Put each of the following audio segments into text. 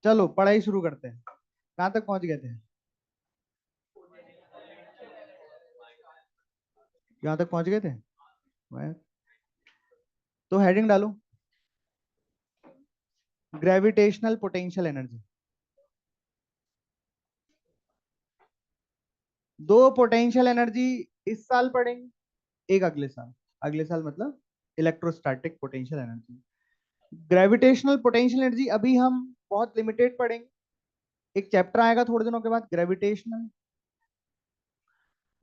चलो पढ़ाई शुरू करते हैं। कहाँ तक पहुंच गए थे? यहाँ तक पहुंच गए थे। तो हेडिंग डालो, ग्रेविटेशनल पोटेंशियल एनर्जी। दो पोटेंशियल एनर्जी इस साल पढ़ेंगे, एक अगले साल। अगले साल मतलब electrostatic potential energy. Gravitational potential energy अभी हम बहुत लिमिटेड पढ़ेंगे। एक चैप्टर आएगा थोड़े दिनों के बाद, ग्रेविटेशनल,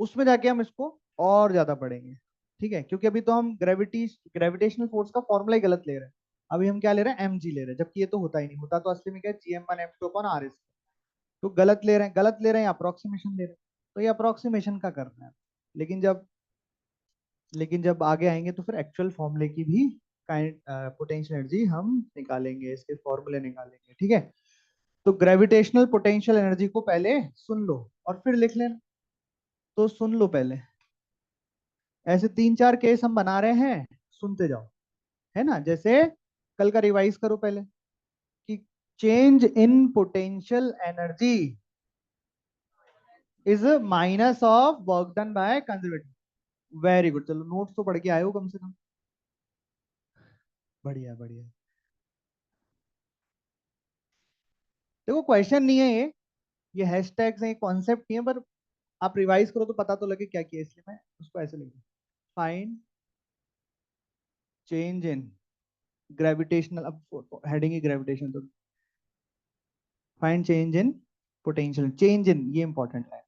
उसमें जाके हम इसको और ज्यादा पढ़ेंगे। ठीक है, क्योंकि अभी तो हम ग्रेविटेशनल फोर्स का फॉर्मूला ही गलत ले रहे हैं। अभी हम क्या ले रहे हैं, एम जी ले रहे हैं, जबकि ये तो होता ही नहीं। होता तो असली में क्या है, GM1 M2/R। तो गलत ले रहे हैं, गलत ले रहे हैं, अप्रोक्सीमेशन ले रहे हैं। तो ये अप्रोक्सीमेशन का करना है। लेकिन जब लेकिन जब आगे आएंगे तो फिर एक्चुअल फॉर्मूले की भी काइंड पोटेंशियल एनर्जी हम निकालेंगे, इसके फॉर्मूले निकालेंगे। ठीक है, तो ग्रेविटेशनल पोटेंशियल एनर्जी को पहले सुन लो और फिर लिख लेना। तो सुन लो पहले, ऐसे तीन चार केस हम बना रहे हैं, सुनते जाओ। है ना, जैसे कल का रिवाइज करो पहले कि change in potential energy is minus of work done by conservative. Very good, चलो नोट्स तो पढ़ के आए हो कम से कम। बढ़िया बढ़िया। देखो क्वेश्चन नहीं है ये हैशटैग्स हैं, कॉन्सेप्ट नहीं है, पर आप रिवाइज करो तो पता तो लगे क्या किया। इसलिए मैं उसको ऐसे लिखूं, फाइंड चेंज इन ग्रेविटेशनल, अब हेडिंग ही ग्रेविटेशन, तो find change in potential. Change in ये इंपॉर्टेंट है।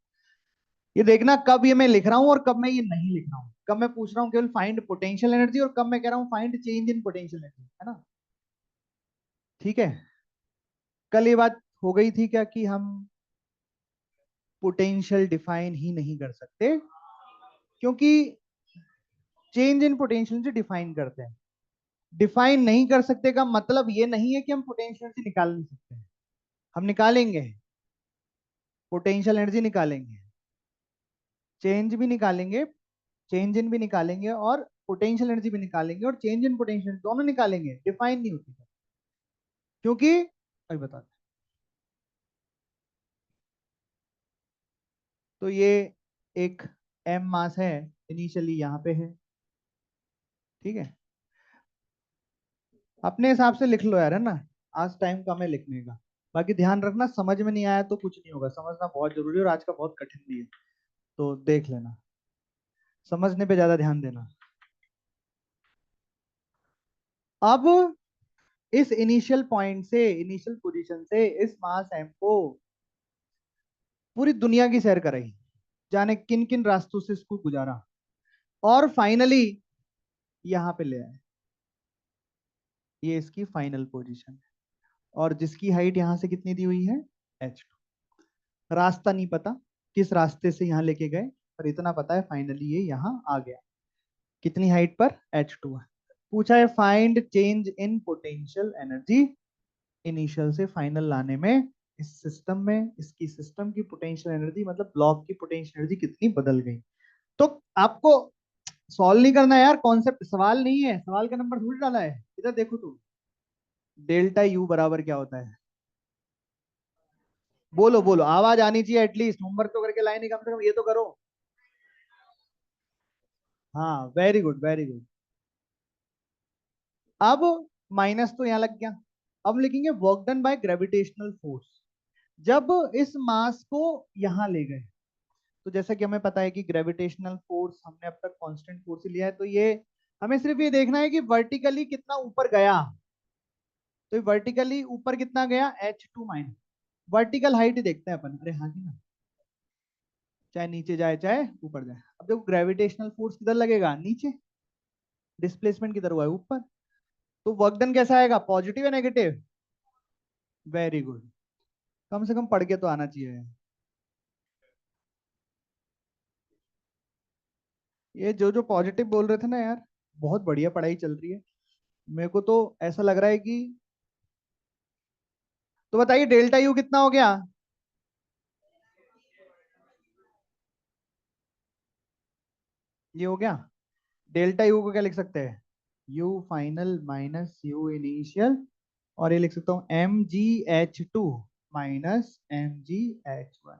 ये देखना कब ये मैं लिख रहा हूं और कब मैं ये नहीं लिख रहा हूं। कब मैं पूछ रहा हूं केवल फाइंड पोटेंशियल एनर्जी, और कब मैं कह रहा हूं find change in potential energy. है ना, ठीक है। कल ये बात हो गई थी क्या कि हम पोटेंशियल डिफाइन ही नहीं कर सकते, क्योंकि चेंज इन पोटेंशियल से डिफाइन करते हैं। डिफाइन नहीं कर सकते का मतलब ये नहीं है कि हम पोटेंशियल से निकाल नहीं सकते हैं। हम निकालेंगे, पोटेंशियल एनर्जी निकालेंगे, चेंज भी निकालेंगे, चेंज इन भी निकालेंगे, और पोटेंशियल एनर्जी भी निकालेंगे, और चेंज इन पोटेंशियल दोनों निकालेंगे। डिफाइन नहीं होती, क्योंकि अभी बता। तो ये एक एम मास है, इनिशियली यहाँ पे है। ठीक है, अपने हिसाब से लिख लो यार, है ना। आज टाइम कम है लिखने का। बाकी ध्यान रखना, समझ में नहीं आया तो कुछ नहीं होगा, समझना बहुत जरूरी है, और आज का बहुत कठिन भी है। तो देख लेना, समझने पे ज्यादा ध्यान देना। अब इस इनिशियल पॉइंट से, इनिशियल पोजीशन से इस मास एम को पूरी दुनिया की सैर कराई, जाने किन किन रास्तों से इसको गुजारा, और फाइनली यहाँ पे ले आए। ये इसकी फाइनल पोजीशन है, और जिसकी हाइट यहाँ से कितनी दी हुई है, H2। रास्ता नहीं पता किस रास्ते से यहाँ लेके गए, पर इतना पता है फाइनली ये यहाँ आ गया। कितनी हाइट पर, H2 है। पूछा है find change in potential energy, initial से फाइनल लाने में इस सिस्टम में, इसकी सिस्टम की पोटेंशियल एनर्जी मतलब ब्लॉक की पोटेंशियल एनर्जी कितनी बदल गई। तो आपको सॉल्व नहीं करना है यार, कॉन्सेप्ट सवाल नहीं है, सवाल का नंबर थोड़ी डाला है। इधर देखो तू, डेल्टा यू बराबर क्या होता है? बोलो बोलो, आवाज आनी चाहिए एटलीस्ट, होमवर्क तो करके लाए नहीं, कम से कम ये तो करो। हाँ वेरी गुड वेरी गुड। अब माइनस तो यहाँ लग गया। अब लिखेंगे work done by gravitational force, जब इस मास को यहां ले गए। तो जैसा कि हमें पता है कि ग्रेविटेशनल फोर्स हमने अब तक कांस्टेंट फोर्स ही लिया है, तो ये हमें सिर्फ ये देखना है कि वर्टिकली कितना ऊपर गया। तो वर्टिकली ऊपर कितना गया, H2-। वर्टिकल हाइट ही देखते हैं अपन, अरे हाँ जी ना, चाहे नीचे जाए चाहे ऊपर जाए। अब देखो ग्रेविटेशनल फोर्स किधर लगेगा, नीचे। डिस्प्लेसमेंट किधर हुआ है, ऊपर। तो वर्क डन कैसा आएगा, पॉजिटिव या नेगेटिव? वेरी गुड, कम से कम पढ़ के तो आना चाहिए। ये जो जो पॉजिटिव बोल रहे थे ना यार, बहुत बढ़िया पढ़ाई चल रही है। मेरे को तो ऐसा लग रहा है कि, तो बताइए डेल्टा यू कितना हो गया? ये हो गया। डेल्टा यू को क्या लिख सकते हैं, you final minus you initial और ये लिख सकता हूं MgH2 माइनस MgH1।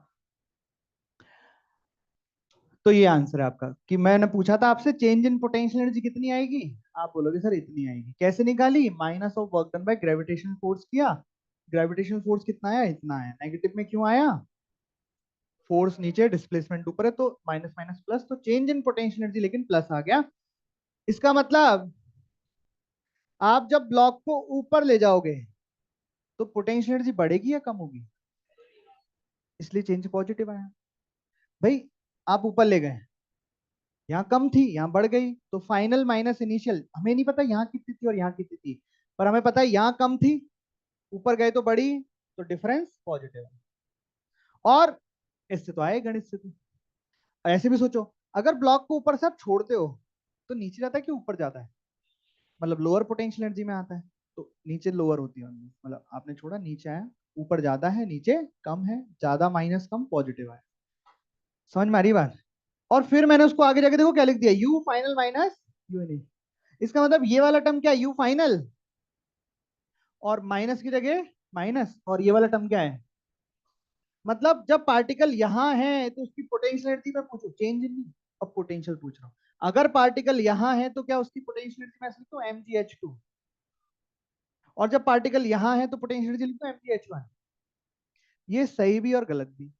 तो ये आंसर है आपका कि मैंने पूछा था आपसे चेंज इन पोटेंशियल एनर्जी कितनी आएगी, आप बोलोगे सर इतनी आएगी। कैसे निकाली? Minus of work done by gravitational force किया, ग्रेविटेशनल फोर्स कितना आया? इतना आया। नेगेटिव में क्यों आया? फोर्स नीचे डिस्प्लेसमेंट ऊपर है, तो माइनस माइनस प्लस, तो चेंज इन पोटेंशियल एनर्जी लेकिन प्लस आ गया। इसका मतलब आप जब ब्लॉक को ऊपर ले जाओगे तो पोटेंशियल एनर्जी बढ़ेगी या कम होगी? इसलिए चेंज पॉजिटिव आया। भाई आप ऊपर ले गए, यहाँ कम थी यहाँ बढ़ गई, तो फाइनल माइनस इनिशियल, हमें नहीं पता यहाँ कितनी थी और यहाँ कितनी थी, पर हमें पता है यहाँ कम थी, ऊपर गए तो बढ़ी, तो डिफरेंस पॉजिटिव है। और इससे तो आए गणित से तो। ऐसे भी सोचो, अगर ब्लॉक को ऊपर से आप छोड़ते हो तो नीचे जाता है कि ऊपर जाता है? मतलब लोअर पोटेंशियल एनर्जी में आता है, तो नीचे लोअर होती है मतलब आपने छोड़ा नीचे आया, ऊपर ज्यादा है नीचे कम है, ज्यादा माइनस कम पॉजिटिव आया। समझ में आ रही बात? और फिर मैंने उसको आगे जाके देखो क्या लिख दिया, you final minus you initial. इसका मतलब ये वाला टर्म क्या है? यू फाइनल, और माइनस की जगह माइनस, और ये वाला टर्म क्या है? मतलब जब पार्टिकल यहां है तो उसकी पोटेंशियल एनर्जी में पूछो, चेंज नहीं, अब पोटेंशियल पूछ रहा हूं। अगर पार्टिकल यहां है तो क्या उसकी पोटेंशियल एनर्जी में लिखता हूँ MgH2, और जब पार्टिकल यहां है तो पोटेंशियल एनर्जी लिखता हूँ MgH1। ये सही भी और गलत भी,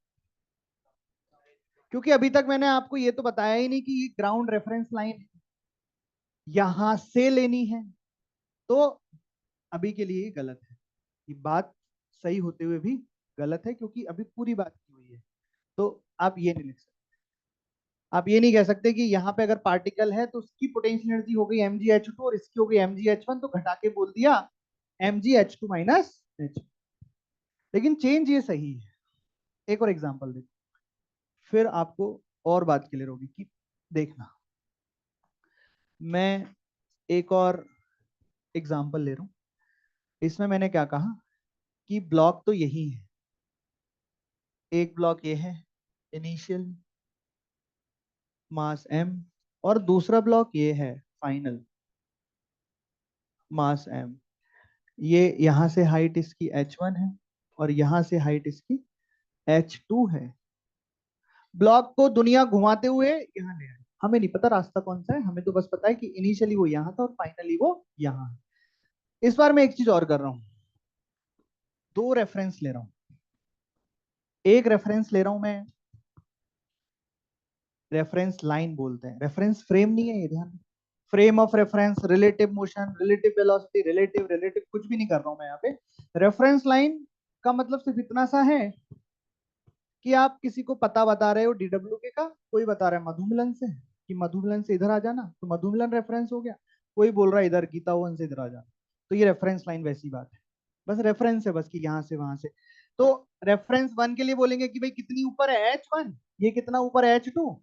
क्योंकि अभी तक मैंने आपको ये तो बताया ही नहीं कि ये ग्राउंड रेफरेंस लाइन यहां से लेनी है, तो अभी के लिए गलत है। ये बात सही होते हुए भी गलत है, क्योंकि अभी पूरी बात की हुई है। तो आप ये नहीं लिख सकते, आप ये नहीं कह सकते कि यहाँ पे अगर पार्टिकल है तो उसकी पोटेंशियल एनर्जी हो गई MgH2 और इसकी हो गई MgH1, तो घटा के बोल दिया MgH2 माइनस H। लेकिन चेंज ये सही है। एक और एग्जांपल देखो, फिर आपको और बात क्लियर होगी कि देखना, मैं एक और एग्जांपल ले रहा हूं। इसमें मैंने क्या कहा कि ब्लॉक तो यही है, एक ब्लॉक ये है इनिशियल मास m, और दूसरा ब्लॉक ये है फाइनल मास m। ये यहां से हाइट इसकी h1 है और यहां से हाइट इसकी h2 है। ब्लॉक को दुनिया घुमाते हुए यहाँ ले आए, हमें नहीं पता रास्ता कौन सा है, हमें तो बस पता है कि इनिशियली वो यहाँ था और फाइनली वो यहाँ है। इस बार मैं एक चीज और कर रहा हूँ, दो रेफरेंस ले रहा हूँ। एक रेफरेंस ले रहा हूं मैं, रेफरेंस लाइन बोलते हैं, रेफरेंस फ्रेम नहीं है ये, ध्यान। Frame of reference, relative motion, relative velocity, relative relative कुछ भी नहीं कर रहा हूं मैं यहाँ पे। रेफरेंस लाइन का मतलब सिर्फ इतना सा है कि आप किसी को पता बता रहे हो डीडब्ल्यू के का, कोई बता रहा है मधुमिलन से कि मधुमिलन से इधर आ जाना, तो मधुमिलन रेफरेंस हो गया। कोई बोल रहा है इधर गीता वन से इधर आ जाना, तो ये रेफरेंस लाइन वैसी बात है, बस रेफरेंस है, बस कि यहाँ से वहां से। तो रेफरेंस वन के लिए बोलेंगे कि भाई कितनी ऊपर है H1, ये कितना ऊपर है H2,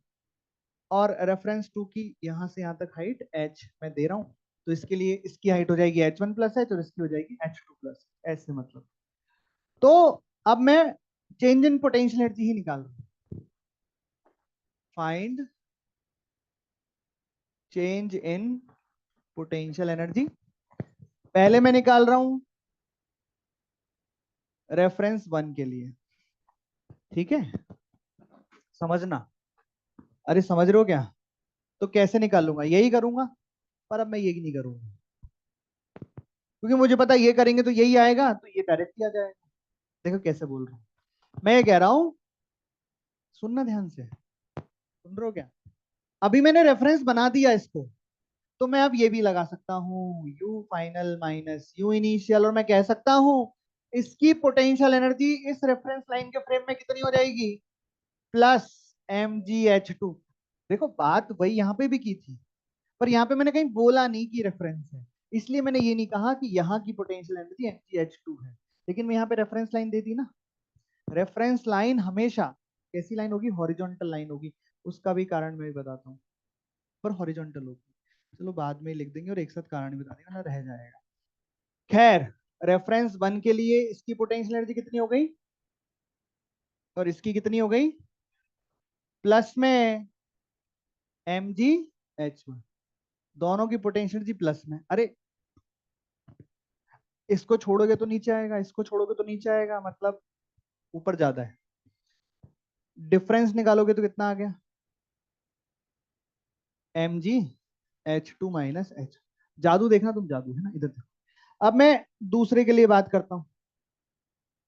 और रेफरेंस टू की यहाँ से यहाँ तक हाइट H मैं दे रहा हूँ, तो इसके लिए इसकी हाइट हो जाएगी H1 प्लस H और इसकी हो जाएगी H2 प्लस, ऐसे मतलब। तो अब मैं चेंज इन पोटेंशियल एनर्जी ही निकाल रहा हूँ, find change in potential energy. पहले मैं निकाल रहा हूं रेफरेंस वन के लिए, ठीक है, समझना। अरे समझ रहे हो क्या? तो कैसे निकालूंगा, यही करूंगा, पर अब मैं यही नहीं करूंगा, क्योंकि मुझे पता है ये करेंगे तो यही आएगा, तो ये डायरेक्ट ही आ जाएगा। देखो कैसे बोल रहा हूं मैं, ये कह रहा हूं, सुनना ध्यान से, सुन रहे हो क्या? अभी मैंने रेफरेंस बना दिया इसको, तो मैं अब ये भी लगा सकता हूँ you final minus you initial, और मैं कह सकता हूँ इसकी पोटेंशियल एनर्जी इस रेफरेंस लाइन के फ्रेम में कितनी हो जाएगी, प्लस MgH2। देखो बात वही यहाँ पे भी की थी, पर यहाँ पे मैंने कहीं बोला नहीं कि रेफरेंस है, इसलिए मैंने ये नहीं कहा कि यहाँ की पोटेंशियल एनर्जी MgH2 है, लेकिन मैं यहाँ पे रेफरेंस लाइन दे दी ना। रेफरेंस लाइन हमेशा कैसी लाइन होगी? हॉरिजॉन्टल लाइन होगी, उसका भी कारण मैं भी बताता हूँ, पर हॉरिजॉन्टल होगी। चलो बाद में लिख देंगे और एक साथ कारण भी बता देंगे ना, रह जाएगा। खैर, रेफरेंस वन के लिए इसकी पोटेंशियल एनर्जी कितनी हो गई और इसकी कितनी हो गई, प्लस में MgH1, दोनों की पोटेंशियल एनर्जी प्लस में। अरे इसको छोड़ोगे तो नीचे आएगा, इसको छोड़ोगे तो नीचे आएगा, मतलब ऊपर ज्यादा है। डिफरेंस निकालोगे तो कितना आ गया, Mg H2 - H। जादू देखना तुम, जादू है ना, इधर देखो। अब मैं दूसरे के लिए बात करता हूं।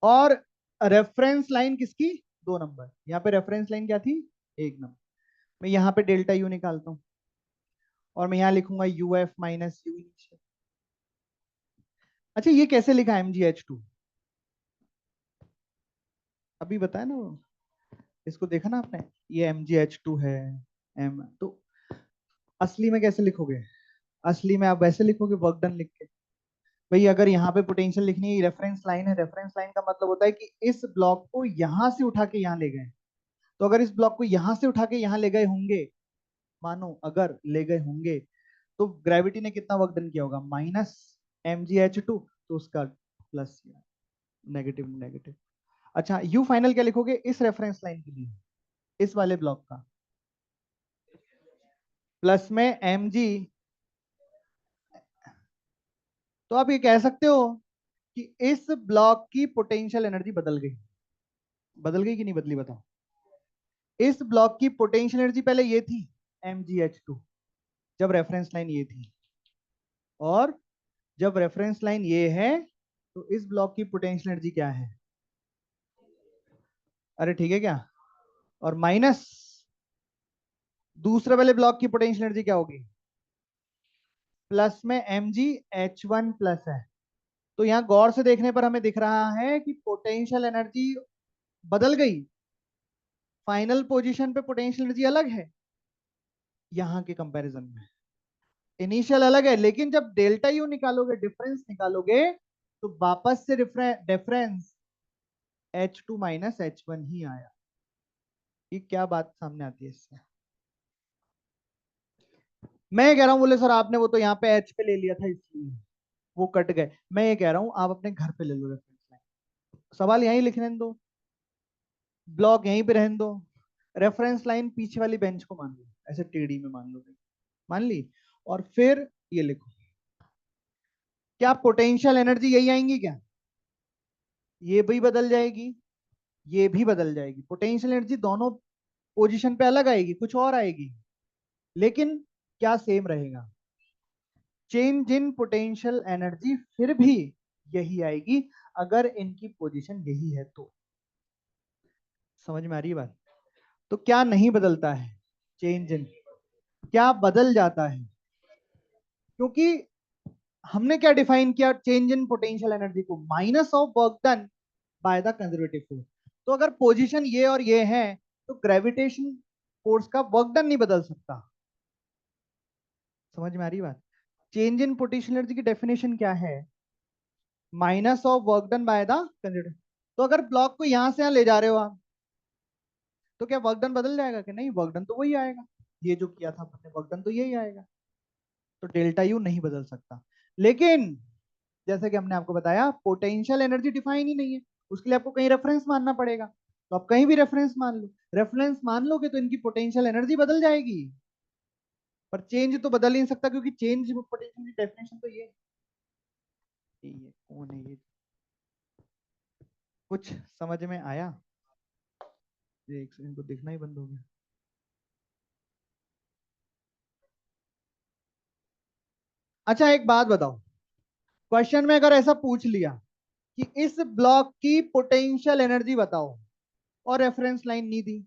और रेफरेंस लाइन किसकी, 2 नंबर, यहाँ पे रेफरेंस लाइन क्या थी, 1 नंबर। मैं यहाँ पे डेल्टा यू निकालता हूँ, और मैं यहाँ लिखूंगा UF - U इनिशियल। अच्छा, ये कैसे लिखा Mg H2, अभी बताया ना वो, इसको देखा ना आपने, ये Mg H2 है। एम तो असली में कैसे लिखोगे, असली में आप वैसे लिखोगे वर्क डन लिख के। भाई अगर यहाँ पे पोटेंशियल लिखनी है, रेफरेंस लाइन है, रेफरेंस लाइन का मतलब होता है कि इस ब्लॉक को यहां से उठा के यहाँ ले गए। तो अगर इस ब्लॉक को यहां से उठा के यहाँ ले गए होंगे, मानो अगर ले गए होंगे, तो ग्रेविटी ने कितना वर्क डन किया होगा, -Mg H2, तो उसका प्लस, नेगेटिव नेगेटिव। अच्छा, यू फाइनल क्या लिखोगे इस रेफरेंस लाइन के लिए, इस वाले ब्लॉक का, प्लस में Mg। तो आप ये कह सकते हो कि इस ब्लॉक की पोटेंशियल एनर्जी बदल गई, बदल गई कि नहीं बदली, बताओ। इस ब्लॉक की पोटेंशियल एनर्जी पहले ये थी Mg H2, जब रेफरेंस लाइन ये थी, और जब रेफरेंस लाइन ये है, तो इस ब्लॉक की पोटेंशियल एनर्जी क्या है, अरे ठीक है क्या, और माइनस दूसरे वाले ब्लॉक की पोटेंशियल एनर्जी क्या होगी, प्लस में Mg H1 प्लस है। तो यहां गौर से देखने पर हमें दिख रहा है कि पोटेंशियल एनर्जी बदल गई, फाइनल पोजीशन पे पोटेंशियल एनर्जी अलग है यहां के कंपैरिजन में, इनिशियल अलग है, लेकिन जब डेल्टा यू निकालोगे, डिफरेंस निकालोगे, तो वापस से डिफरेंस H2 - H1 ही आया। ये क्या बात सामने आती है इससे, मैं कह रहा हूं, बोले सर आपने वो तो यहाँ पे H पे ले लिया था इसलिए वो कट गए। मैं ये कह रहा हूं आप अपने घर पे ले लो रेफरेंस लाइन, सवाल यहीं लिखने दो, ब्लॉक यहीं पे रहने दो, रेफरेंस लाइन पीछे वाली बेंच को मान लो, ऐसे टेढ़ी में मान लो, मान ली, और फिर ये लिखो, क्या पोटेंशियल एनर्जी यही आएंगी क्या, ये भी बदल जाएगी, ये भी बदल जाएगी, पोटेंशियल एनर्जी दोनों पोजीशन पे अलग आएगी, कुछ और आएगी, लेकिन क्या सेम रहेगा, चेंज इन पोटेंशियल एनर्जी फिर भी यही आएगी, अगर इनकी पोजीशन यही है तो। समझ में आ रही है बात। तो क्या नहीं बदलता है, चेंज इन, क्या बदल जाता है, क्योंकि हमने क्या डिफाइन किया चेंज इन पोटेंशियल एनर्जी को, minus of work done by the conservative force. तो अगर पोजीशन ये और ये है, तो ग्रेविटेशन फोर्स का वर्क डन नहीं बदल सकता। समझ में आ रही बात। चेंज इन पोटेंशियल एनर्जी की डेफिनेशन क्या है, minus of work done by the conservative. तो अगर ब्लॉक को यहां से यहां ले जा रहे हो आप, तो क्या वर्क डन बदल जाएगा कि नहीं, वर्क डन तो वही आएगा, ये जो किया था आपने वर्क डन तो यही आएगा। तो डेल्टा यू नहीं बदल सकता, लेकिन जैसे कि हमने आपको बताया पोटेंशियल एनर्जी डिफाइन ही नहीं है, उसके लिए आपको कहीं रेफरेंस मानना पड़ेगा, तो आप कहीं भी रेफरेंस मान लो, रेफरेंस मान लोगे तो इनकी पोटेंशियल एनर्जी बदल जाएगी, पर चेंज तो बदल ही नहीं सकता, क्योंकि चेंज पोटेंशियल की डेफिनेशन तो ये कौन है ये, कुछ समझ में आया, एक सेकंड को दिखना ही बंद हो गया। अच्छा एक बात बताओ, क्वेश्चन में अगर ऐसा पूछ लिया कि इस ब्लॉक की पोटेंशियल एनर्जी बताओ, और रेफरेंस लाइन नहीं दी,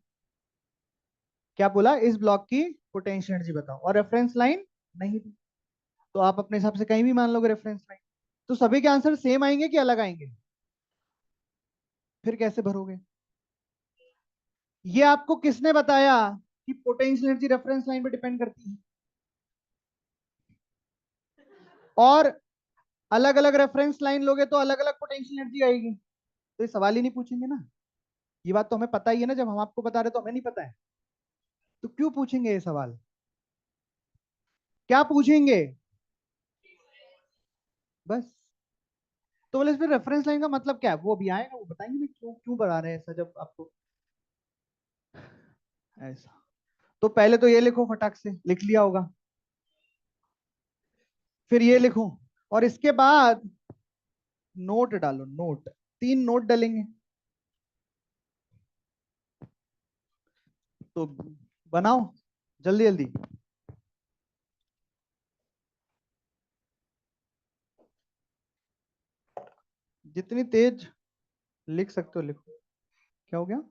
क्या बोला, इस ब्लॉक की पोटेंशियल एनर्जी बताओ, और रेफरेंस लाइन नहीं दी, तो आप अपने हिसाब से कहीं भी मान लोगे रेफरेंस लाइन, तो सभी के आंसर सेम आएंगे कि अलग आएंगे, फिर कैसे भरोगे। ये आपको किसने बताया कि पोटेंशियल एनर्जी रेफरेंस लाइन पे डिपेंड करती है, और अलग अलग रेफरेंस लाइन लोगे तो अलग अलग पोटेंशियल एनर्जी आएगी, तो ये सवाल ही नहीं पूछेंगे ना। ये बात तो हमें पता ही है ना, जब हम आपको बता रहे तो हमें नहीं पता है, तो क्यों पूछेंगे ये सवाल, क्या पूछेंगे, बस। तो बोले फिर रेफरेंस लाइन का मतलब क्या है, वो अभी आएगा, वो बताएंगे ना क्यों क्यों बता रहे हैं ऐसा, जब आपको ऐसा। तो पहले तो ये लिखो, फटाक से लिख लिया होगा, फिर ये लिखूं, और इसके बाद नोट डालो, नोट। 3 नोट डालेंगे तो बनाओ जल्दी जल्दी। जितनी तेज लिख सकते हो लिखो। क्या हो गया?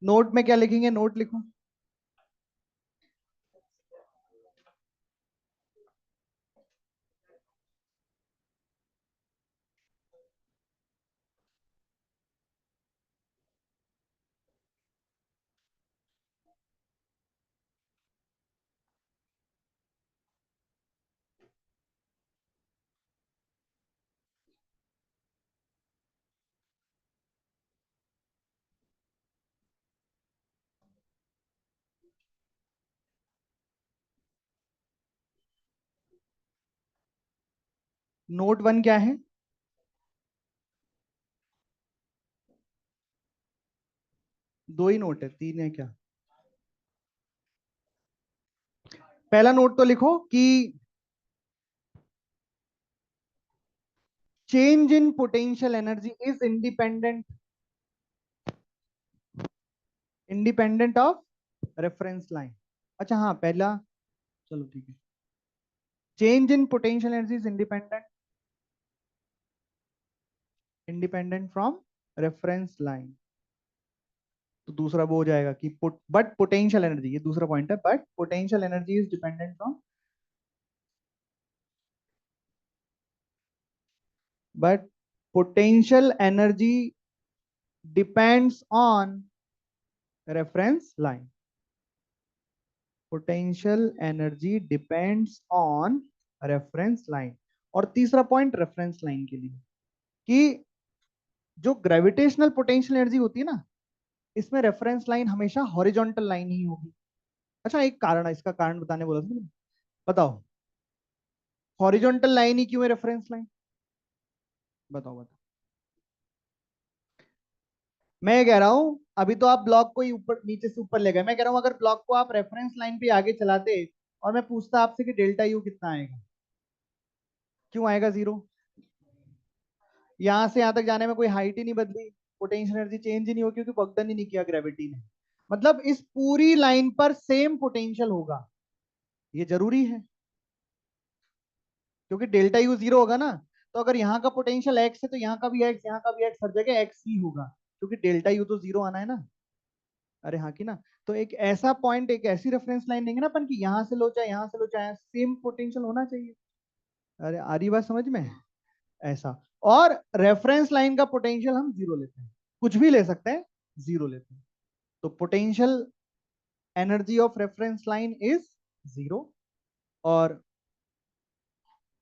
नोट में क्या लिखेंगे? नोट लिखो। नोट 1 क्या है? दो ही नोट है, 3 है क्या? पहला नोट तो लिखो कि change in potential energy is independent, independent of reference line. अच्छा हाँ, पहला, चलो ठीक है। Change in potential energy is independent, independent from reference line. तो दूसरा वो हो जाएगा कि बट पोटेंशियल एनर्जी, ये दूसरा पॉइंट है, but potential energy is dependent from, but potential energy depends on reference line. Potential energy depends on reference line. और तीसरा पॉइंट रेफरेंस लाइन के लिए, कि जो ग्रेविटेशनल पोटेंशियल एनर्जी होती है ना, इसमें रेफरेंस लाइन हमेशा हॉरिजॉन्टल लाइन ही होगी। अच्छा, एक कारण है, इसका कारण बताने बोला था ना। बताओ, हॉरिजॉन्टल लाइन ही क्यों है रेफरेंस लाइन? बताओ बताओ। मैं ये कह रहा हूं, अभी तो आप ब्लॉक को ही ऊपर नीचे से ऊपर ले गए। मैं कह रहा हूं अगर ब्लॉक को आप रेफरेंस लाइन पे आगे चलाते और मैं पूछता आपसे कि डेल्टा यू कितना आएगा, क्यों आएगा 0? यहां से यहां तक जाने में कोई हाइट ही नहीं बदली, पोटेंशियल एनर्जी चेंज ही नहीं हो, क्योंकि भगदन ही नहीं किया ग्रेविटी ने। मतलब इस पूरी लाइन पर सेम पोटेंशियल होगा, ये जरूरी है। क्योंकि डेल्टा यू 0 होगा ना, तो अगर यहाँ का पोटेंशियल एक्स है तो यहाँ का भी एक्स, यहाँ का भी एक्स, हर जगह एक्स ही होगा, क्योंकि डेल्टा यू तो 0 आना है ना। अरे हाँ की ना। तो एक ऐसा पॉइंट, एक ऐसी रेफरेंस लाइन देंगे ना अपन की, यहाँ से लो चाहे यहाँ से लो, चाहे सेम पोटेंशियल होना चाहिए। अरे आ रही बात समझ में? ऐसा। और रेफरेंस लाइन का पोटेंशियल हम जीरो लेते हैं, कुछ भी ले सकते हैं, जीरो लेते हैं। तो potential energy of reference line is zero. और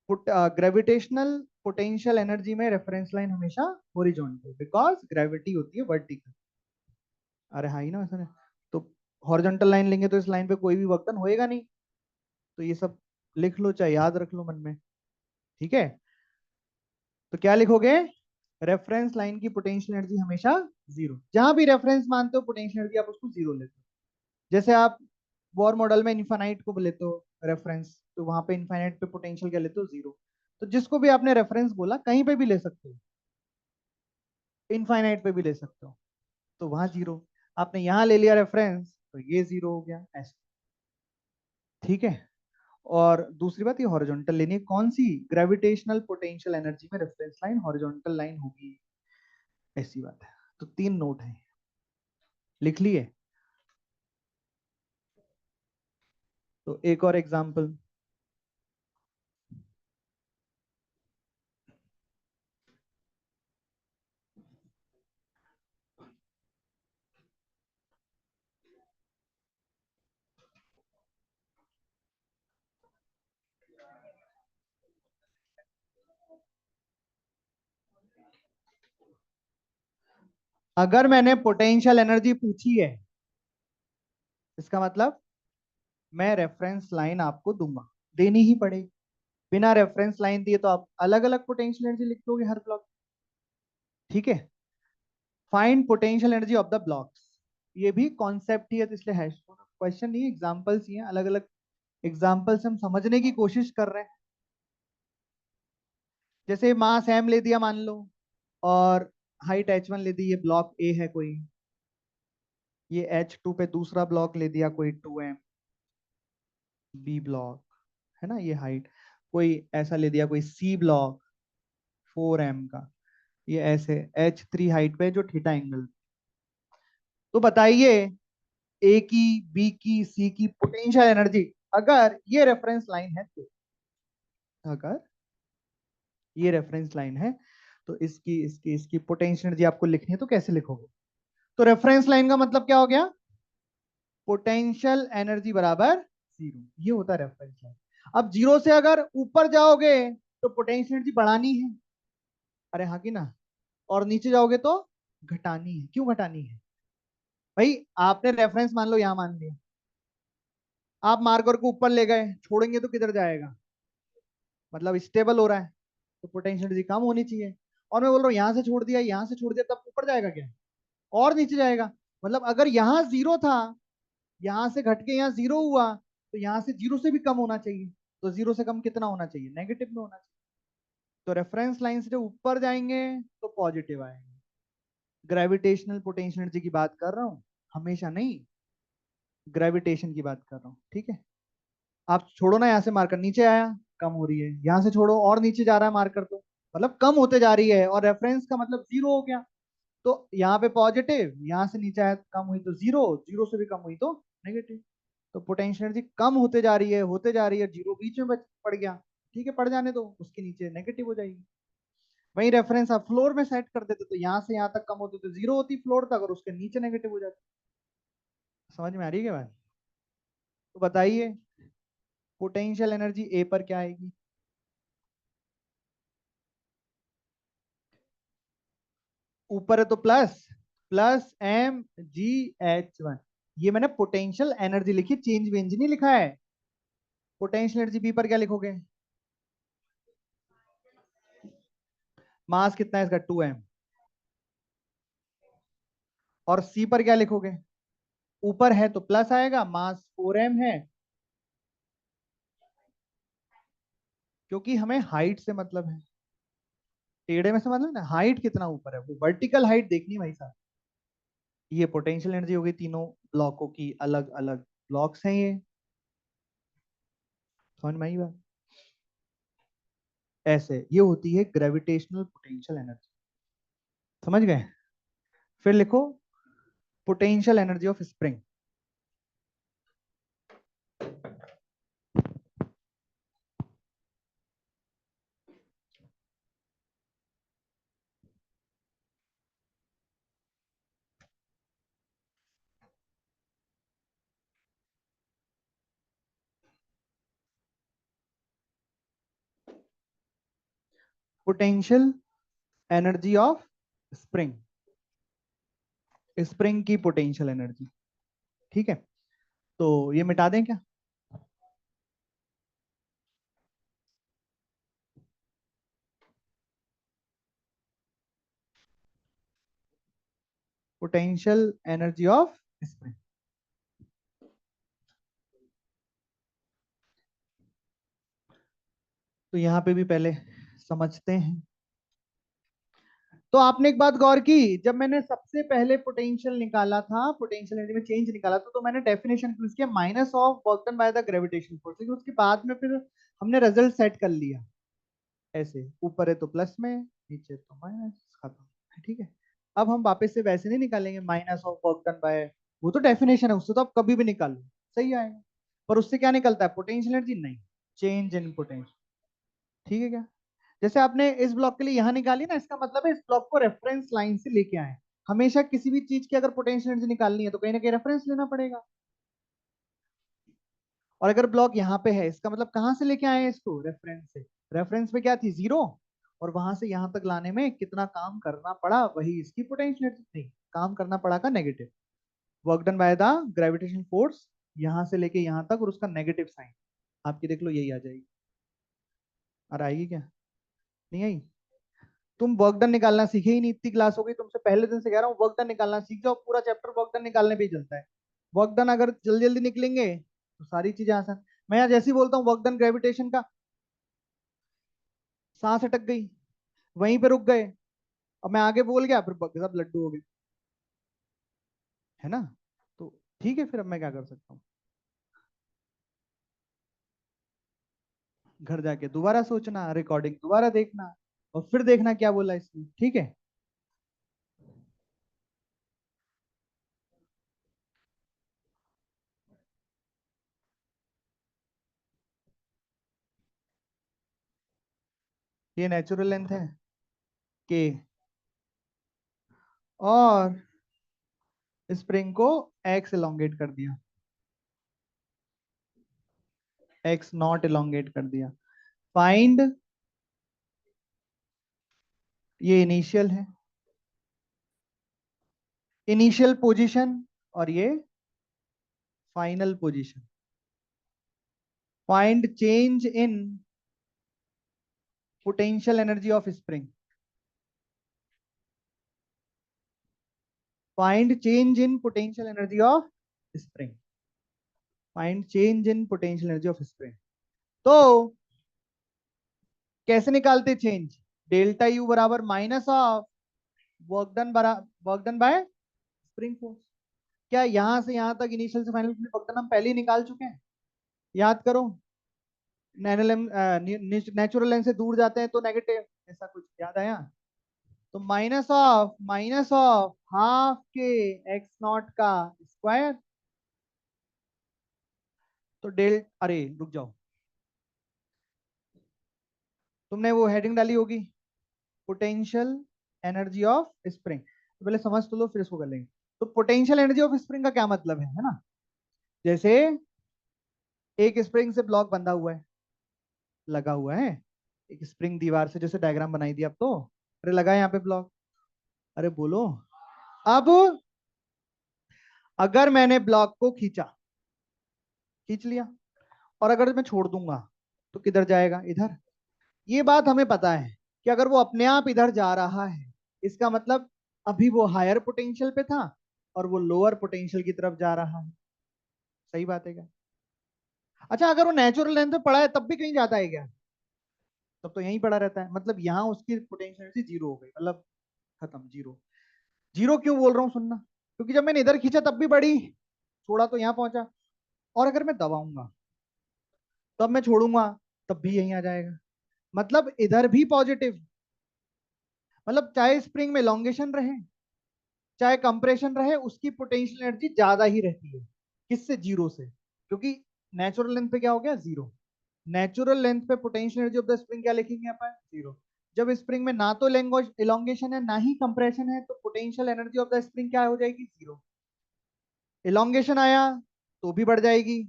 ग्रेविटेशनल पोटेंशियल एनर्जी में रेफरेंस लाइन हमेशा हॉरिजॉन्टल, बिकॉज ग्रेविटी होती है वर्टिकल। अरे हाँ ही ना वैसे। तो हॉरिजॉन्टल लाइन लेंगे तो इस लाइन पे कोई भी वर्क डन होएगा नहीं। तो ये सब लिख लो, चाहे याद रख लो मन में। ठीक है, तो क्या लिखोगे? रेफरेंस लाइन की पोटेंशियल एनर्जी हमेशा जीरो। जहां भी रेफरेंस मानते हो पोटेंशियल एनर्जी, आप उसको जीरो लेते हो। जैसे आप बोर मॉडल में इन्फानाइट को लेते हो रेफरेंस, तो वहां पे इन्फानाइट पे पोटेंशियल क्या लेते हो? जीरो। तो जिसको भी आपने रेफरेंस बोला कहीं पे भी ले सकते हो, इनफाइनाइट पे भी ले सकते हो, तो वहां जीरो। आपने यहां ले लिया रेफरेंस तो ये जीरो हो गया ऐसे। ठीक है। और दूसरी बात, ये हॉरिजॉन्टल लेनी है। कौन सी? ग्रेविटेशनल पोटेंशियल एनर्जी में रेफरेंस लाइन हॉरिजॉन्टल लाइन होगी, ऐसी बात है। तो तीन नोट है, लिख लिए। तो एक और एग्जांपल। अगर मैंने पोटेंशियल एनर्जी पूछी है, इसका मतलब मैं रेफरेंस लाइन आपको दूंगा, देनी ही पड़ेगी। बिना रेफरेंस लाइन दिए तो आप अलग अलग पोटेंशियल एनर्जी लिख दोगे हर ब्लॉक। ठीक है। Find potential energy of the blocks, ये भी कॉन्सेप्ट ही है, तो इसलिए हैश क्वेश्चन नहीं, एग्जांपल्स ही हैं। अलग अलग एग्जांपल्स हम समझने की कोशिश कर रहे हैं। जैसे मास एम ले दिया मान लो, और हाइट h1 ले दी, ये ब्लॉक ए है कोई। ये h2 पे दूसरा ब्लॉक ले दिया कोई 2m, बी ब्लॉक है ना, ये हाइट। कोई ऐसा ले दिया कोई सी ब्लॉक 4m का, ये ऐसे h3 हाइट पे जो थीटा एंगल। तो बताइए, ए की, बी की, सी की पोटेंशियल एनर्जी, अगर ये रेफरेंस लाइन है तो, अगर ये रेफरेंस लाइन है तो इसकी इसकी इसकी पोटेंशियल एनर्जी आपको लिखनी है, तो कैसे लिखोगे? तो रेफरेंस लाइन का मतलब क्या हो गया? पोटेंशियल एनर्जी बराबर जीरो, ये होता है रेफरेंस लाइन। अब जीरो से अगर ऊपर जाओगे तो पोटेंशियल एनर्जी बढ़ानी है, अरे हाँ की ना। और नीचे जाओगे तो घटानी है। क्यों घटानी है भाई? आपने रेफरेंस मान लो यहां मान लिया, आप मार्कर को ऊपर ले गए, छोड़ेंगे तो किधर जाएगा? मतलब स्टेबल हो रहा है, तो पोटेंशियल एनर्जी कम होनी चाहिए। और मैं बोल रहा हूँ यहां से छोड़ दिया, यहां से छोड़ दिया, तब ऊपर जाएगा क्या? और नीचे जाएगा। मतलब अगर यहाँ जीरो था, यहां से घट के यहाँ जीरो हुआ, तो यहाँ से जीरो से भी कम होना चाहिए। तो जीरो से कम कितना होना चाहिए? नेगेटिव में होना चाहिए। तो रेफरेंस लाइन से जब ऊपर जाएंगे तो पॉजिटिव आएंगे। ग्रेविटेशनल पोटेंशियल एनर्जी की बात कर रहा हूँ, हमेशा नहीं, ग्रेविटेशन की बात कर रहा हूँ। ठीक है। आप छोड़ो ना, यहाँ से मार्कर नीचे आया, कम हो रही है। यहाँ से छोड़ो और नीचे जा रहा है मार्कर, तो मतलब कम होते जा रही है। और रेफरेंस का मतलब जीरो हो गया। तो यहाँ पे पॉजिटिव, यहाँ से नीचे आया कम हुई तो जीरो, जीरो से भी कम हुई तो नेगेटिव। तो पोटेंशियल एनर्जी कम होते जा रही है, होते जा रही है, जीरो बीच में पड़ गया। ठीक है, पड़ जाने दो, उसके नीचे नेगेटिव हो जाएगी। वही रेफरेंस आप फ्लोर में सेट कर देते तो यहाँ से यहाँ तक कम होती तो जीरो होती फ्लोर तक, और उसके नीचे नेगेटिव हो जाती। समझ में आ रही है क्या बात? तो बताइए, पोटेंशियल एनर्जी ए पर क्या आएगी? ऊपर है तो plus, plus M G h1। ये मैंने पोटेंशियल एनर्जी लिखी, चेंज वेंज नहीं लिखा है। पोटेंशियल एनर्जी बी पर क्या लिखोगे? मास कितना है इसका? 2m। और सी पर क्या लिखोगे? ऊपर है तो प्लस आएगा, मास 4m है, क्योंकि हमें हाइट से मतलब है, टेढ़े में से मतलब ना, हाइट कितना ऊपर है, वो वर्टिकल हाइट देखनी है भाई साहब। ये पोटेंशियल एनर्जी हो गई तीनों ब्लॉकों की, अलग अलग ब्लॉक्स हैं ये। समझ में आई बात? ऐसे ये होती है ग्रेविटेशनल पोटेंशियल एनर्जी। समझ गए? फिर लिखो potential energy of spring. Potential energy of spring, spring की पोटेंशियल एनर्जी। ठीक है, तो ये मिटा दें क्या? Potential energy of spring. तो यहां पे भी पहले समझते हैं। तो आपने एक बात गौर की, जब मैंने सबसे पहले पोटेंशियल निकाला था, पोटेंशियल एनर्जी में चेंज निकाला था, तो मैंने डेफिनेशन यूज किया minus of work done by the gravitation force, लेकिन उसके बाद में फिर हमने रिजल्ट सेट कर लिया ऐसे, ऊपर है तो प्लस में, नीचे तो माइनस, खत्म। ठीक है, अब हम वापस से वैसे नहीं निकालेंगे minus of work done by, वो तो डेफिनेशन है, उससे तो आप कभी भी निकाल लो, सही आएगा। पर उससे क्या निकलता है? पोटेंशियल एनर्जी नहीं, चेंज इन पोटेंशियल। ठीक है क्या? जैसे आपने इस ब्लॉक के लिए यहां निकाली ना, इसका मतलब है इस ब्लॉक को रेफरेंस लाइन से लेके आए। हमेशा किसी भी चीज की अगर पोटेंशियल एनर्जी निकालनी है तो कहीं ना कहीं रेफरेंस लेना पड़ेगा। और अगर ब्लॉक यहाँ पे है, इसका मतलब कहाँ से लेके आए हैं इसको? रेफरेंस से। रेफरेंस में क्या थी? जीरो। और वहां से यहाँ तक लाने में कितना काम करना पड़ा, वही इसकी पोटेंशियल एनर्जी थी। काम करना पड़ा का negative, work done by the gravitation force, यहाँ से लेके यहाँ तक, और उसका नेगेटिव साइन आपकी देख लो यही आ जाएगी। और आएगी क्या? नहीं आई? तुम वर्क डन निकालना सीखे ही नहीं, इतनी क्लास हो गई तुमसे, पहले दिन से कह रहा हूँ वर्क डन निकालना सीख जाओ, पूरा चैप्टर वर्क डन निकालने पे ही चलता है। वर्क डन अगर जल्दी जल्दी निकलेंगे तो सारी चीजें आसान। मैं यहाँ जैसे ही बोलता हूँ वर्क डन ग्रेविटेशन का, सांस अटक गई, वहीं पे रुक गए। अब मैं आगे बोल गया, फिर सब लड्डू हो गए, है ना? तो ठीक है, फिर अब मैं क्या कर सकता हूँ? घर जाके दोबारा सोचना, रिकॉर्डिंग दोबारा देखना, और फिर देखना क्या बोला इसने। ठीक है, ये नेचुरल लेंथ है के, और स्प्रिंग को एक्स एलोंगेट कर दिया, एक्स नॉट एलोंगेट कर दिया। फाइंड, ये इनिशियल है, इनिशियल पोजीशन, और ये final position. Find change in potential energy of spring, find change in potential energy of spring, find change in potential energy of spring. तो कैसे निकालते चेंज? डेल्टा यू बराबर minus of work done, work done by spring force. क्या यहां से यहां तक initial से फाइनल वर्क डन हम पहले ही निकाल चुके हैं? याद करो, नेचुरल लाइन से दूर जाते हैं तो नेगेटिव, ऐसा कुछ याद आया? तो माइनस ऑफ हाफ के एक्स नॉट का स्क्वायर। तो डेल, अरे रुक जाओ, तुमने वो हेडिंग डाली होगी, पोटेंशियल एनर्जी ऑफ स्प्रिंग, तो पहले समझ तो लो फिर इसको कर लेंगे। तो पोटेंशियल एनर्जी ऑफ स्प्रिंग का क्या मतलब है ना? जैसे एक स्प्रिंग से ब्लॉक बंधा हुआ है, लगा हुआ है एक स्प्रिंग दीवार से, जैसे डायग्राम बनाई दी अब तो, अरे लगा है यहाँ पे ब्लॉक, अरे बोलो। अब अगर मैंने ब्लॉक को खींचा, खींच लिया, और अगर मैं छोड़ दूंगा तो किधर जाएगा? इधर। ये बात हमें पता है कि अगर वो अपने आप इधर जा रहा है, इसका मतलब अभी वो हायर पोटेंशियल पे था और वो लोअर पोटेंशियल की तरफ जा रहा है। सही बात है क्या? अच्छा, अगर वो नेचुरल लेंथ पे पड़ा है तब भी कहीं जाता है क्या? तब तो यहीं पड़ा रहता है, मतलब यहाँ उसकी पोटेंशियल जीरो हो गई, मतलब खत्म, जीरो। जीरो क्यों बोल रहा हूँ सुनना, क्योंकि जब मैंने इधर खींचा तब भी बढ़ी, छोड़ा तो यहाँ पहुंचा, और अगर मैं दबाऊंगा तब मैं छोड़ूंगा तब भी यहीं आ जाएगा, मतलब इधर भी पॉजिटिव। मतलब चाहे स्प्रिंग में लॉन्गेशन रहे चाहे कंप्रेशन रहे, उसकी पोटेंशियल एनर्जी ज्यादा ही रहती है। किससे? जीरो से, क्योंकि नेचुरल लेंथ पे क्या हो गया? जीरो। नेचुरल लेंथ पे potential energy of the spring क्या लिखेंगे अपन? जीरो। जब स्प्रिंग में ना तो इलोंगेशन है ना ही कंप्रेशन है, तो potential energy of the spring क्या हो जाएगी? जीरो। इलोंगेशन आया तो भी बढ़ जाएगी,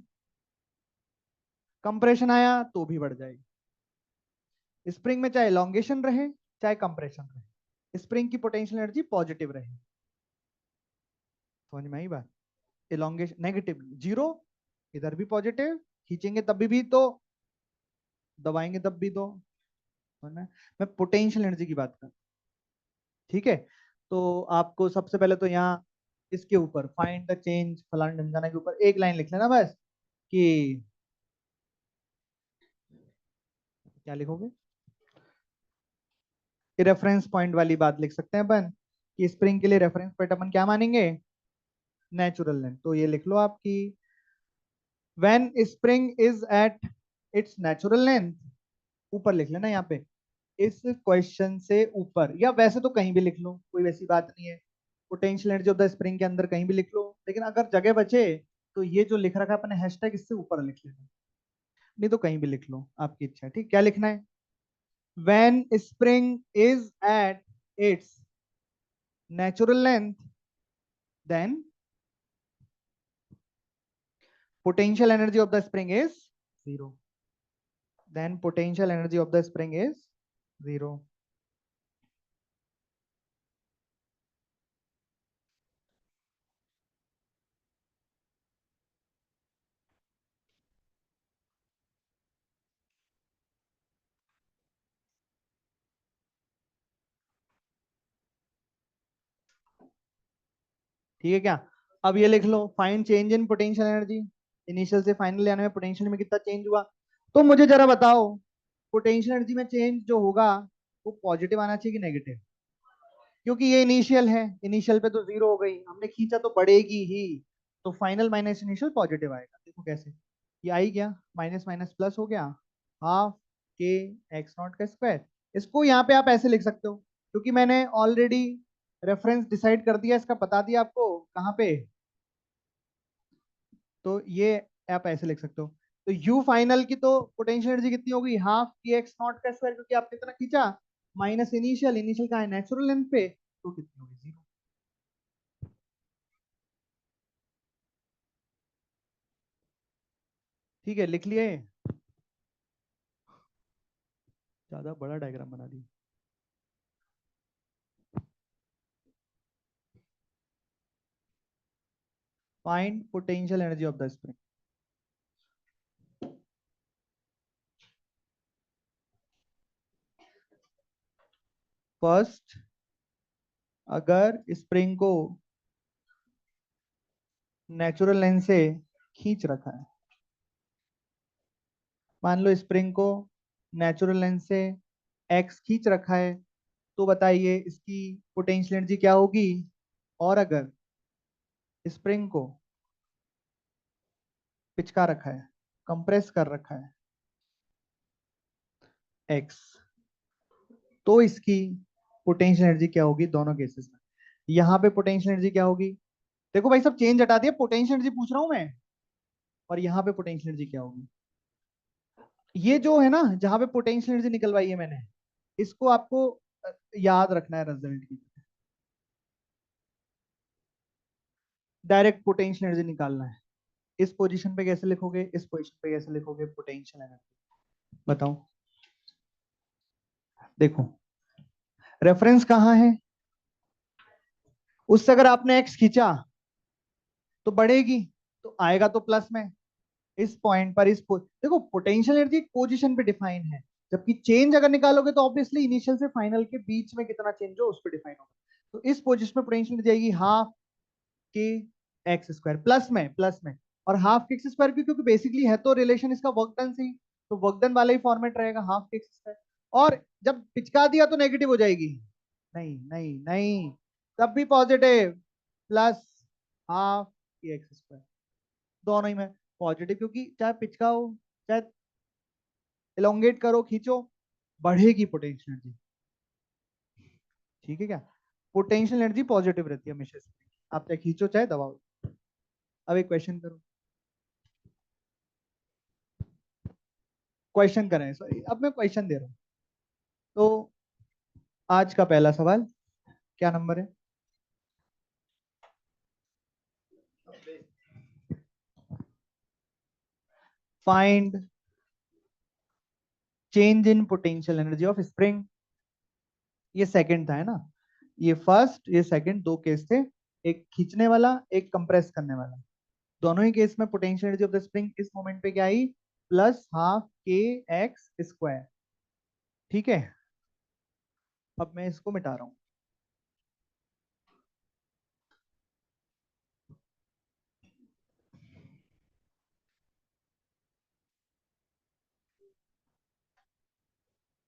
कंप्रेशन आया तो भी बढ़ जाएगी। स्प्रिंग में चाहे एलोंगेशन रहे चाहे कंप्रेशन रहे, स्प्रिंग की पोटेंशियल एनर्जी पॉजिटिव रहे। समझ में आई बात? एलोंगेशन नेगेटिव जीरो, इधर भी पॉजिटिव, खींचेंगे तब भी तो, दबाएंगे तब भी तो, है ना? मैं पोटेंशियल एनर्जी की बात कर, ठीक है। तो आपको सबसे पहले तो यहाँ इसके ऊपर फाइंड द चेंज फलाना ढमकाना के ऊपर एक लाइन लिख लेना बस, कि क्या लिखोगे, कि रेफरेंस पॉइंट वाली बात लिख सकते हैं अपन, कि स्प्रिंग के लिए रेफरेंस पॉइंट अपन क्या मानेंगे, नेचुरल लेंथ। तो ये लिख लो आपकी, when spring is at its natural length, ऊपर लिख लेना यहाँ पे, इस क्वेश्चन से ऊपर, या वैसे तो कहीं भी लिख लो, कोई वैसी बात नहीं है, potential energy of the spring के अंदर कहीं भी लिख लो, लेकिन अगर जगह बचे तो ये जो लिख रखा है अपने हैशटैग इससे ऊपर लिख लेना, नहीं तो कहीं भी लिख लो, आपकी इच्छा है। ठीक, क्या लिखना है, when spring is at its natural length, then potential energy of the spring is zero. Then potential energy of the spring is zero. ठीक है क्या? अब ये लिख लो, find change in potential energy, initial से फाइनल आने में पोटेंशियल में कितना चेंज हुआ। तो मुझे जरा बताओ, पोटेंशियल एनर्जी में चेंज जो होगा वो पॉजिटिव आना चाहिए कि नेगेटिव? क्योंकि ये इनिशियल है, इनिशियल पे तो जीरो हो गई, हमने खींचा तो बढ़ेगी ही, तो फाइनल माइनस इनिशियल पॉजिटिव आएगा। देखो कैसे, ये आई गया, माइनस माइनस प्लस हो गया, हाफ के एक्स नॉट का स्क्वायर। इसको यहाँ पे आप ऐसे लिख सकते हो, क्योंकि मैंने ऑलरेडी रेफरेंस डिसाइड कर दिया, इसका बता दिया आपको कहाँ पे, तो ये आप ऐसे लिख सकते हो। तो यू फाइनल की तो पोटेंशियल एनर्जी कितनी होगी, हाफ की एक्स नॉट का स्क्वायर, क्योंकि आपने इतना खींचा, माइनस इनिशियल, इनिशियल का है नेचुरल लेंथ पे, तो कितनी होगी, जीरो। ठीक है, लिख लिए, ज्यादा बड़ा डायग्राम बना दिया। Find potential energy of the spring. First, अगर स्प्रिंग को नेचुरल लेंथ से खींच रखा है, मान लो स्प्रिंग को नेचुरल लेंथ से एक्स खींच रखा है, तो बताइए इसकी पोटेंशियल एनर्जी क्या होगी। और अगर स्प्रिंग को पिचका रखा है, कंप्रेस कर रखा है एक्स, तो इसकी पोटेंशियल एनर्जी क्या होगी दोनों केसेस में। यहाँ पे पोटेंशियल एनर्जी क्या होगी, देखो भाई सब चेंज हटा दिया, पोटेंशियल एनर्जी पूछ रहा हूं मैं, और यहाँ पे पोटेंशियल एनर्जी क्या होगी। ये जो है ना, जहां पे पोटेंशियल एनर्जी निकलवाई है मैंने, इसको आपको याद रखना है रिजल्ट की, डायरेक्ट पोटेंशियल एनर्जी निकालना है। इस पोजीशन पे कैसे लिखोगे, इस पोजीशन पे कैसे लिखोगे पोटेंशियल एनर्जी, बताओ। देखो, रेफरेंस कहाँ है, उससे अगर आपने एक्स खींचा तो बढ़ेगी, तो आएगा तो प्लस में, इस पॉइंट पर देखो पोटेंशियल एनर्जी पोजीशन पे डिफाइन है, जबकि चेंज अगर निकालोगे तो ऑब्वियसली इनिशियल से फाइनल के बीच में कितना चेंज हो उस पर डिफाइन होगा। तो इस पोजीशन में पोटेंशियल एनर्जी जाएगी हाफ के एक्स स्क्वायर, प्लस में, और हाफ के एक्स स्क्वायर क्योंकि बेसिकली है तो रिलेशन इसका वर्क डन से ही, तो वर्क डन वाला ही फॉर्मेट रहेगा, हाफ के एक्स स्क्वायर। और जब पिचका दिया तो नेगेटिव हो जाएगी, नहीं नहीं नहीं, तब भी पॉजिटिव, प्लस हाफ के एक्स स्क्वायर, दोनों ही में पॉजिटिव, क्योंकि चाहे पिचकाओ चाहे एलोंगेट करो खींचो, बढ़ेगी पोटेंशियल एनर्जी। ठीक है क्या? पोटेंशियल एनर्जी पॉजिटिव रहती है हमेशा से, आप चाहे खींचो चाहे दबाओ। अब एक क्वेश्चन करो, क्वेश्चन करें, सॉरी अब मैं क्वेश्चन दे रहा हूँ। तो आज का पहला सवाल क्या नंबर है, find change in potential energy of spring. ये सेकंड था, है ना। ये फर्स्ट, ये सेकंड, दो केस थे। एक खींचने वाला, एक कंप्रेस करने वाला। दोनों ही केस में potential energy of the spring इस मोमेंट पे क्या आई? प्लस हाफ के एक्स स्क्वायर। ठीक है। अब मैं इसको मिटा रहा हूं।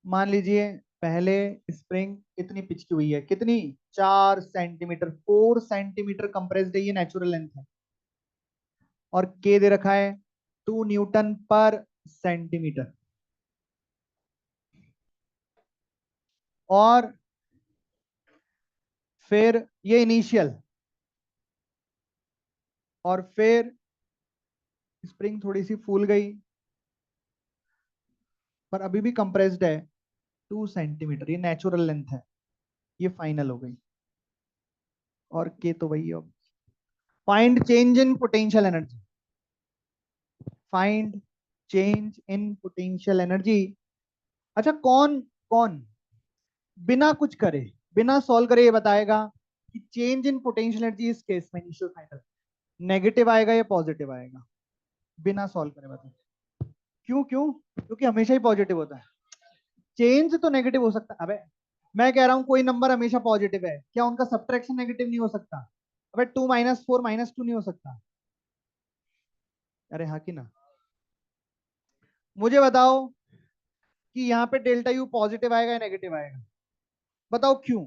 मान लीजिए पहले स्प्रिंग इतनी पिचकी हुई है, कितनी? 4 सेंटीमीटर, 4 सेंटीमीटर कंप्रेस्ड है, ये नेचुरल लेंथ है। और के दे रखा है 2 न्यूटन पर सेंटीमीटर। और फिर ये इनिशियल, और फिर स्प्रिंग थोड़ी सी फूल गई, पर अभी भी कंप्रेस्ड है 2 सेंटीमीटर, ये नेचुरल लेंथ है। ये फाइनल हो गई। और के तो वही है। Find change in potential energy. Find change in potential energy. अच्छा, कौन कौन बिना कुछ करे, बिना सॉल्व करे ये बताएगा कि चेंज इन पोटेंशियल एनर्जी इस केस में इनिशियल फाइनल नेगेटिव आएगा या पॉजिटिव आएगा? बिना सॉल्व करे बताओ। क्यों क्यों? क्योंकि हमेशा ही पॉजिटिव होता है। चेंज तो नेगेटिव हो सकता है। अबे मैं कह रहा हूं कोई नंबर हमेशा पॉजिटिव है, क्या उनका सब्ट्रैक्शन नेगेटिव नहीं हो सकता? अबे 2 - 4 - 2 नहीं हो सकता? अरे हाँ कि ना? मुझे बताओ कि यहाँ पे डेल्टा यू पॉजिटिव आएगा या नेगेटिव आएगा? बताओ क्यों?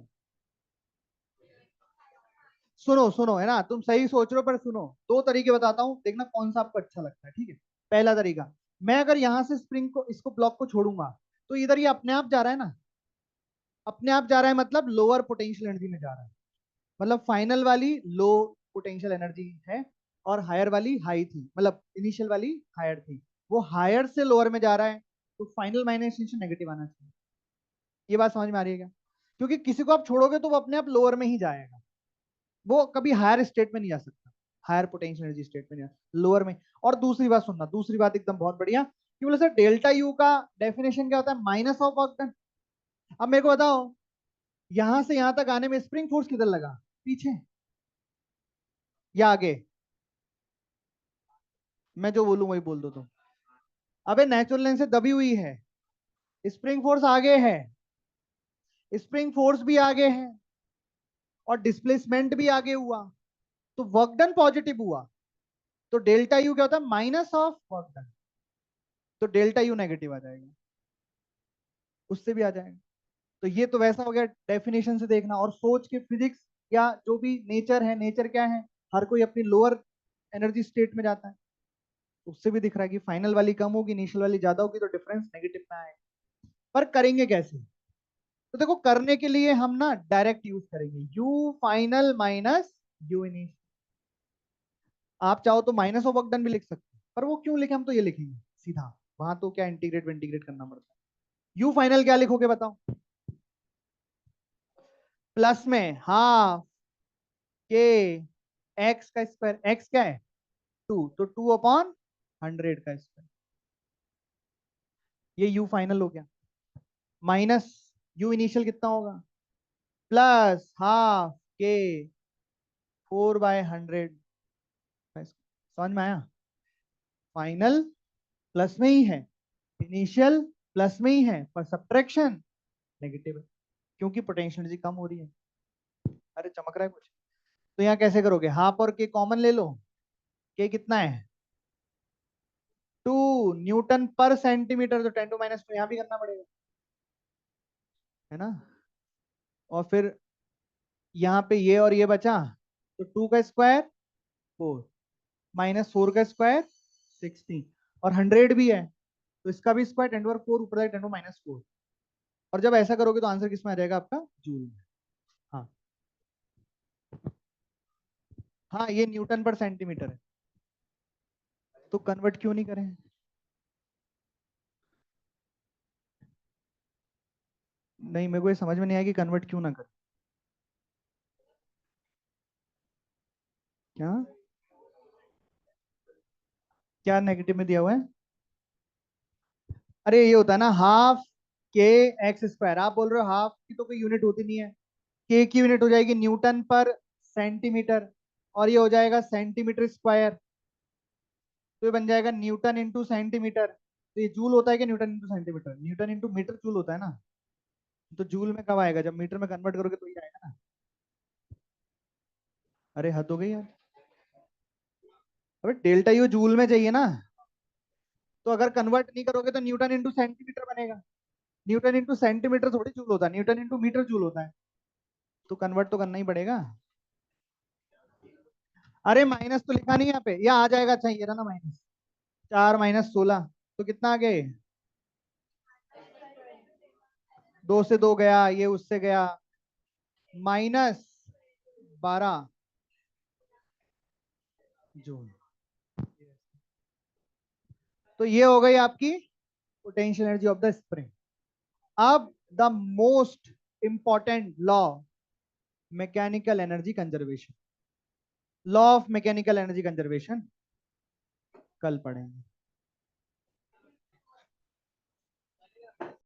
सुनो सुनो, है ना, तुम सही सोच रहे हो, पर सुनो, दो तरीके बताता हूँ, देखना कौन सा आपको अच्छा लगता है। ठीक है। पहला तरीका, मैं अगर यहां से स्प्रिंग को, इसको ब्लॉक को छोड़ूंगा, तो इधर ये अपने आप जा रहा है ना। अपने आप जा रहा है मतलब लोअर पोटेंशियल एनर्जी में जा रहा है। मतलब फाइनल वाली लो पोटेंशियल एनर्जी है, और हायर वाली हाई थी, मतलब इनिशियल वाली हायर थी। वो हायर से लोअर में जा रहा है, तो फाइनल माइनस नेगेटिव आना चाहिए। ये बात समझ में आ रही है क्या? क्योंकि किसी को आप छोड़ोगे तो वो अपने आप लोअर में ही जाएगा, वो कभी हायर स्टेट में नहीं जा सकता। हायर पोटेंशियल एनर्जी स्टेट में नहीं लोअर में। और दूसरी बात सुनना, दूसरी बात एकदम बहुत बढ़िया, कि बोले सर डेल्टा यू का डेफिनेशन क्या होता है? Minus of work done. अब मेरे को बताओ, यहां से यहां तक आने में स्प्रिंग फोर्स किधर लगा? पीछे या आगे? मैं जो बोलूं वही बोल दो तुम। अबे नेचुरल लेंथ से दबी हुई है, स्प्रिंग फोर्स आगे है, स्प्रिंग फोर्स भी आगे है, और डिस्प्लेसमेंट भी आगे हुआ, तो वर्क डन पॉजिटिव हुआ। तो डेल्टा यू क्या होता है? Minus of work done. तो डेल्टा यू नेगेटिव आ जाएगा, उससे भी आ जाएगा। तो ये तो वैसा हो गया डेफिनेशन से देखना, और सोच के फिजिक्स या जो भी नेचर है, नेचर क्या है, हर कोई अपनी लोअर एनर्जी स्टेट में जाता है। उससे भी दिख रहा है कि फाइनल वाली कम होगी, इनिशियल वाली ज्यादा होगी, तो डिफरेंस नेगेटिव में आएगा। पर करेंगे कैसे? तो देखो, करने के लिए हम ना डायरेक्ट यूज करेंगे you final minus you initial. आप चाहो तो माइनस ऑफ वर्क डन भी लिख सकते हैं, पर वो क्यों लिखे, हम तो ये लिखेंगे सीधा। वहां तो क्या इंटीग्रेट इंटीग्रेट करना पड़ता है। यू फाइनल क्या लिखोगे बताओ? प्लस में हाफ के एक्स का स्क्वायर। एक्स क्या है? 2, तो 2/100 का स्क्वायर। ये यू फाइनल हो गया। माइनस यू इनिशियल कितना होगा? प्लस हाफ के 4/100। समझ में आया? फाइनल प्लस में ही है, इनिशियल प्लस में ही है, पर सब्ट्रैक्शन नेगेटिव है, क्योंकि पोटेंशियल एनर्जी कम हो रही है। अरे चमक रहा है कुछ? तो यहाँ कैसे करोगे? हाफ और के कॉमन ले लो। के कितना है? 2 न्यूटन पर सेंटीमीटर, तो 10⁻², यहाँ भी करना पड़ेगा, है ना। और फिर यहाँ पे ये और ये बचा, तो 2 का स्क्वायर 4, -4 का स्क्वायर 16, और 100 भी है, तो इसका भी स्क्वायर 10⁻⁴, ऊपर 10⁻⁴। और जब ऐसा करोगे तो आंसर किस में आ जाएगा आपका? जूल में। हाँ। हाँ, ये न्यूटन पर सेंटीमीटर है, तो कन्वर्ट क्यों नहीं करें? नहीं, मेरे को ये समझ में नहीं आया कि कन्वर्ट क्यों ना करें। क्या? क्या नेगेटिव में दिया हुआ है? अरे ये होता है ना हाफ के एक्स स्क्वायर, आप बोल रहे हो हाफ की तो कोई यूनिट होती नहीं है, के की यूनिट हो जाएगी न्यूटन पर सेंटीमीटर, और ये हो जाएगा सेंटीमीटर स्क्वायर, तो ये बन जाएगा न्यूटन इंटू सेंटीमीटर। तो ये जूल होता है कि newton into centimetre, newton into metre joule होता है ना, तो जूल में कब आएगा, जब मीटर में कन्वर्ट करोगे तो ही आएगा ना। अरे हद हो गई यार, अबे डेल्टा यू जूल में चाहिए ना, तो अगर कन्वर्ट नहीं करोगे तो न्यूटन इंटू सेंटीमीटर बनेगा, न्यूटन इंटू सेंटीमीटर थोड़ी जूल होता है, न्यूटन इंटू मीटर जूल होता है, तो कन्वर्ट तो करना ही पड़ेगा। अरे माइनस तो लिखा नहीं यहाँ पे, या आ जाएगा, अच्छा ये रहा ना माइनस, 4 - 16, तो कितना आ गए, 2 से 2 गया, ये उससे गया, -12 जूल। तो ये हो गई आपकी potential energy of the spring. अब the most important law, mechanical energy conservation, law of mechanical energy conservation कल पढ़ेंगे।